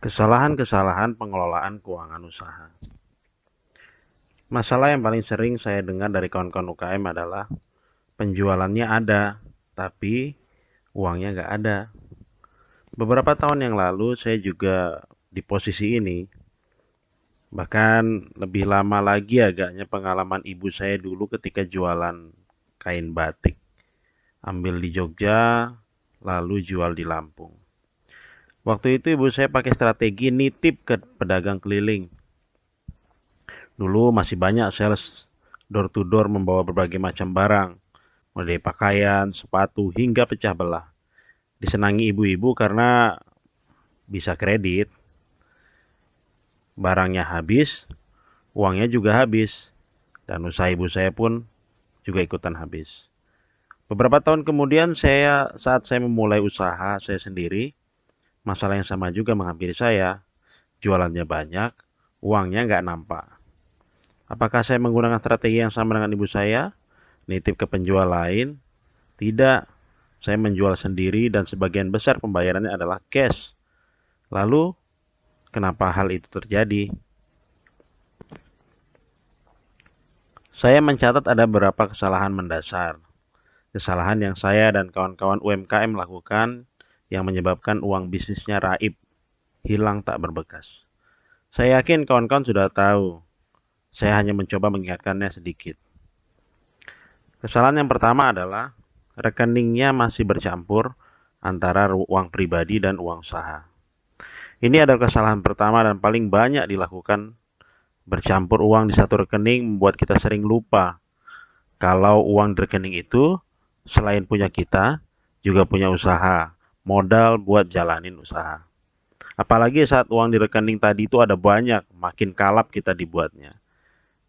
Kesalahan-kesalahan pengelolaan keuangan usaha. Masalah yang paling sering saya dengar dari kawan-kawan UKM adalah penjualannya ada, tapi uangnya nggak ada. Beberapa tahun yang lalu saya juga di posisi ini. Bahkan lebih lama lagi agaknya pengalaman ibu saya dulu ketika jualan kain batik. Ambil di Jogja, lalu jual di Lampung. Waktu itu ibu saya pakai strategi nitip ke pedagang keliling. Dulu masih banyak sales door to door membawa berbagai macam barang, mulai pakaian, sepatu, hingga pecah belah. Disenangi ibu-ibu karena bisa kredit, barangnya habis, uangnya juga habis, dan usaha ibu saya pun juga ikutan habis. Beberapa tahun kemudian saat saya memulai usaha saya sendiri, masalah yang sama juga menghampiri saya. Jualannya banyak, uangnya nggak nampak. Apakah saya menggunakan strategi yang sama dengan ibu saya? Nitip ke penjual lain? Tidak. Saya menjual sendiri dan sebagian besar pembayarannya adalah cash. Lalu, kenapa hal itu terjadi? Saya mencatat ada beberapa kesalahan mendasar. Kesalahan yang saya dan kawan-kawan UMKM lakukan yang menyebabkan uang bisnisnya raib, hilang tak berbekas. Saya yakin kawan-kawan sudah tahu. Saya hanya mencoba mengingatkannya sedikit. Kesalahan yang pertama adalah rekeningnya masih bercampur antara uang pribadi dan uang usaha. Ini adalah kesalahan pertama dan paling banyak dilakukan. Bercampur uang di satu rekening membuat kita sering lupa kalau uang di rekening itu selain punya kita, juga punya usaha, modal buat jalanin usaha. Apalagi saat uang di rekening tadi itu ada banyak, makin kalap kita dibuatnya.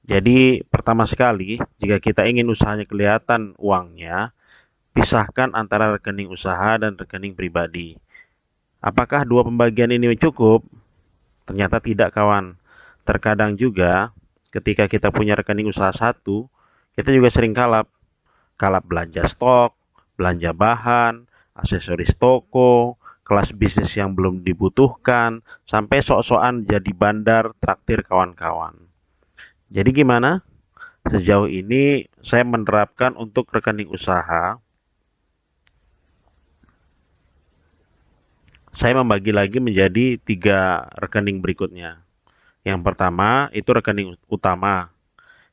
Jadi pertama sekali, jika kita ingin usahanya kelihatan uangnya, pisahkan antara rekening usaha dan rekening pribadi. Apakah dua pembagian ini cukup? Ternyata tidak, kawan. Terkadang juga ketika kita punya rekening usaha satu, kita juga sering kalap. Kalap belanja stok, belanja bahan, aksesoris toko, kelas bisnis yang belum dibutuhkan, sampai sok-sokan jadi bandar traktir kawan-kawan. Jadi gimana? Sejauh ini saya menerapkan untuk rekening usaha, saya membagi lagi menjadi 3 rekening berikutnya. Yang pertama itu rekening utama.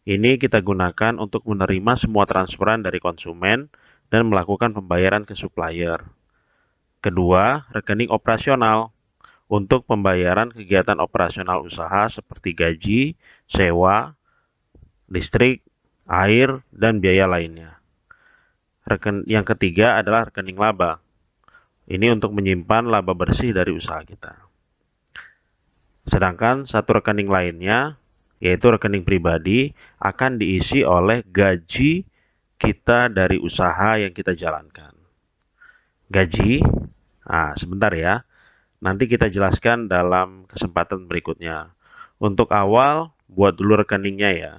Ini kita gunakan untuk menerima semua transferan dari konsumen dan melakukan pembayaran ke supplier. Kedua, rekening operasional untuk pembayaran kegiatan operasional usaha seperti gaji, sewa, listrik, air, dan biaya lainnya. Yang ketiga adalah rekening laba. Ini untuk menyimpan laba bersih dari usaha kita. Sedangkan satu rekening lainnya, yaitu rekening pribadi, akan diisi oleh gaji kita dari usaha yang kita jalankan. Gaji, sebentar ya, nanti kita jelaskan dalam kesempatan berikutnya. Untuk awal, buat dulu rekeningnya ya.